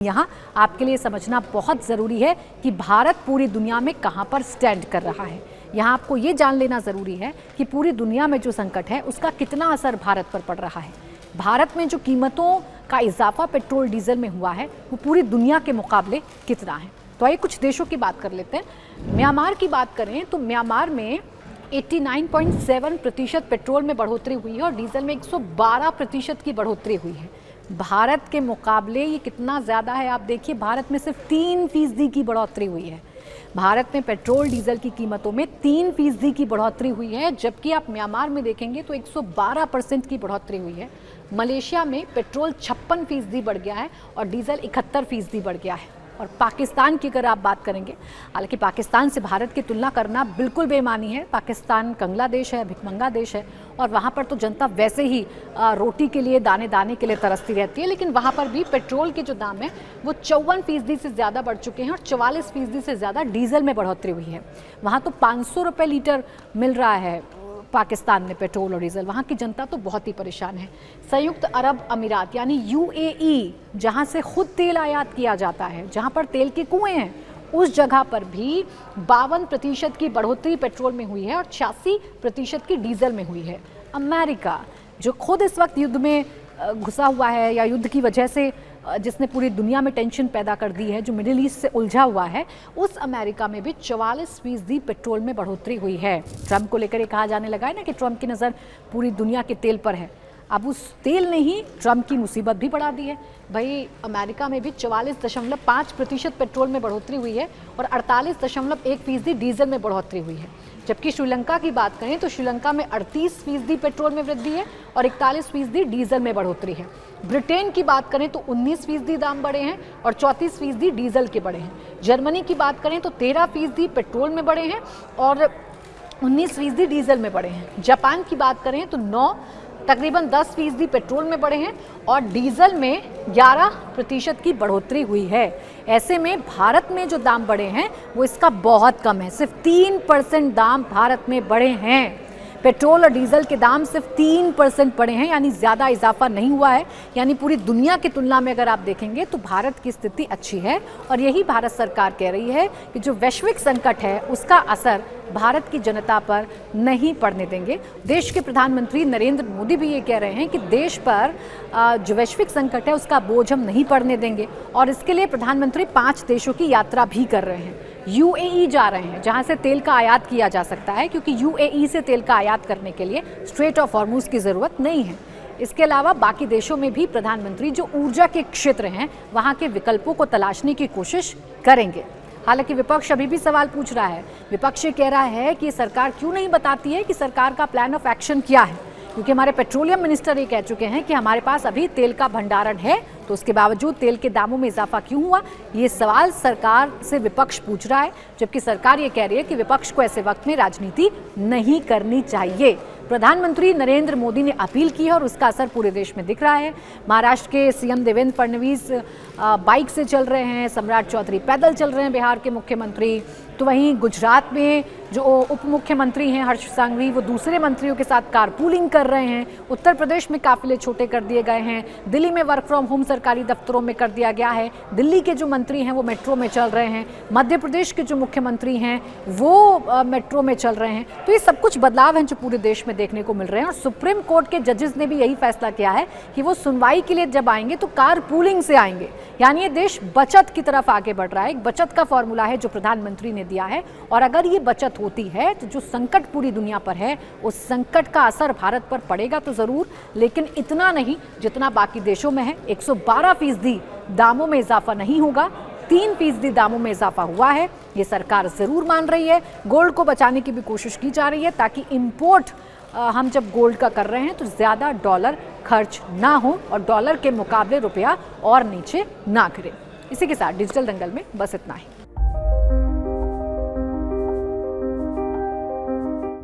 यहाँ आपके लिए समझना बहुत ज़रूरी है कि भारत पूरी दुनिया में कहाँ पर स्टैंड कर रहा है। यहाँ आपको ये जान लेना ज़रूरी है कि पूरी दुनिया में जो संकट है उसका कितना असर भारत पर पड़ रहा है। भारत में जो कीमतों का इजाफा पेट्रोल डीजल में हुआ है वो पूरी दुनिया के मुकाबले कितना है। तो आइए कुछ देशों की बात कर लेते हैं। म्यांमार की बात करें तो म्यांमार में 89.7% पेट्रोल में बढ़ोतरी हुई है और डीजल में 112% की बढ़ोतरी हुई है। भारत के मुकाबले ये कितना ज़्यादा है आप देखिए, भारत में सिर्फ 3% की बढ़ोतरी हुई है। भारत में पेट्रोल डीजल की कीमतों में 3% की बढ़ोतरी हुई है, जबकि आप म्यांमार में देखेंगे तो 112% की बढ़ोतरी हुई है। मलेशिया में पेट्रोल 56% बढ़ गया है और डीजल 71% बढ़ गया है। और पाकिस्तान की अगर आप बात करेंगे, हालांकि पाकिस्तान से भारत की तुलना करना बिल्कुल बेईमानी है। पाकिस्तान कंगला देश है, भिखमंगा देश है और वहाँ पर तो जनता वैसे ही रोटी के लिए दाने दाने के लिए तरसती रहती है, लेकिन वहाँ पर भी पेट्रोल के जो दाम है वो 54% से ज़्यादा बढ़ चुके हैं और 44% से ज़्यादा डीजल में बढ़ोतरी हुई है। वहाँ तो 500 रुपये लीटर मिल रहा है पाकिस्तान में पेट्रोल और डीजल। वहाँ की जनता तो बहुत ही परेशान है। संयुक्त अरब अमीरात यानी यूएई, जहाँ से खुद तेल आयात किया जाता है, जहाँ पर तेल के कुएं हैं, उस जगह पर भी 52% की बढ़ोतरी पेट्रोल में हुई है और 86% की डीजल में हुई है। अमेरिका, जो खुद इस वक्त युद्ध में घुसा हुआ है या युद्ध की वजह से जिसने पूरी दुनिया में टेंशन पैदा कर दी है, जो मिडिल ईस्ट से उलझा हुआ है, उस अमेरिका में भी 44% पेट्रोल में बढ़ोतरी हुई है। ट्रंप को लेकर ये कहा जाने लगा है ना कि ट्रंप की नज़र पूरी दुनिया के तेल पर है। अब उस तेल ने ही ट्रंप की मुसीबत भी बढ़ा दी है। भाई अमेरिका में भी 44.5% पेट्रोल में बढ़ोतरी हुई है और 48.1% डीजल में बढ़ोतरी हुई है। जबकि श्रीलंका की बात करें तो श्रीलंका में 38% पेट्रोल में वृद्धि है और 41% डीजल में बढ़ोतरी है। ब्रिटेन की बात करें तो 19% दाम बढ़े हैं और 34% डीजल के बढ़े हैं। जर्मनी की बात करें तो 13% पेट्रोल में बढ़े हैं और 19% डीजल में बढ़े हैं। जापान की बात करें तो तकरीबन 10% पेट्रोल में बढ़े हैं और डीजल में 11% की बढ़ोतरी हुई है। ऐसे में भारत में जो दाम बढ़े हैं वो इसका बहुत कम है। सिर्फ 3% दाम भारत में बढ़े हैं। पेट्रोल और डीजल के दाम सिर्फ 3% बढ़े हैं, यानी ज़्यादा इजाफा नहीं हुआ है। यानी पूरी दुनिया की तुलना में अगर आप देखेंगे तो भारत की स्थिति अच्छी है और यही भारत सरकार कह रही है कि जो वैश्विक संकट है उसका असर भारत की जनता पर नहीं पड़ने देंगे। देश के प्रधानमंत्री नरेंद्र मोदी भी ये कह रहे हैं कि देश पर जो वैश्विक संकट है उसका बोझ हम नहीं पड़ने देंगे और इसके लिए प्रधानमंत्री 5 देशों की यात्रा भी कर रहे हैं। यूएई जा रहे हैं, जहां से तेल का आयात किया जा सकता है, क्योंकि यूएई से तेल का आयात करने के लिए स्ट्रेट ऑफ हॉर्मुज की ज़रूरत नहीं है। इसके अलावा बाकी देशों में भी प्रधानमंत्री जो ऊर्जा के क्षेत्र हैं वहाँ के विकल्पों को तलाशने की कोशिश करेंगे। हालांकि विपक्ष अभी भी सवाल पूछ रहा है। विपक्ष ये कह रहा है कि सरकार क्यों नहीं बताती है कि सरकार का प्लान ऑफ एक्शन क्या है, क्योंकि हमारे पेट्रोलियम मिनिस्टर ये कह चुके हैं कि हमारे पास अभी तेल का भंडारण है, तो उसके बावजूद तेल के दामों में इजाफा क्यों हुआ। ये सवाल सरकार से विपक्ष पूछ रहा है, जबकि सरकार ये कह रही है कि विपक्ष को ऐसे वक्त में राजनीति नहीं करनी चाहिए। प्रधानमंत्री नरेंद्र मोदी ने अपील की है और उसका असर पूरे देश में दिख रहा है। महाराष्ट्र के सीएम देवेंद्र फडणवीस बाइक से चल रहे हैं, सम्राट चौधरी पैदल चल रहे हैं, बिहार के मुख्यमंत्री। तो वहीं गुजरात में जो उप मुख्यमंत्री हैं हर्ष संघवी, वो दूसरे मंत्रियों के साथ कारपूलिंग कर रहे हैं। उत्तर प्रदेश में काफिले छोटे कर दिए गए हैं। दिल्ली में वर्क फ्रॉम होम सरकारी दफ्तरों में कर दिया गया है। दिल्ली के जो मंत्री हैं वो मेट्रो में चल रहे हैं। मध्य प्रदेश के जो मुख्यमंत्री हैं वो मेट्रो में चल रहे हैं। तो ये सब कुछ बदलाव हैं जो पूरे देश में देखने को मिल रहे हैं और सुप्रीम कोर्ट के जजेस ने भी यही फैसला किया है कि वो सुनवाई के लिए जब आएंगे तो कारपूलिंग से आएंगे। यानी ये देश बचत की तरफ आगे बढ़ रहा है। एक बचत का फॉर्मूला है जो प्रधानमंत्री ने दिया है और अगर ये बचत होती है तो जो संकट पूरी दुनिया पर है उस संकट का असर भारत पर पड़ेगा तो ज़रूर, लेकिन इतना नहीं जितना बाकी देशों में है। 112% दामों में इजाफा नहीं होगा, 3% दामों में इजाफा हुआ है, ये सरकार ज़रूर मान रही है। गोल्ड को बचाने की भी कोशिश की जा रही है ताकि इम्पोर्ट हम जब गोल्ड का कर रहे हैं तो ज़्यादा डॉलर खर्च ना हो और डॉलर के मुकाबले रुपया और नीचे ना गिरे। इसी के साथ डिजिटल दंगल में बस इतना ही।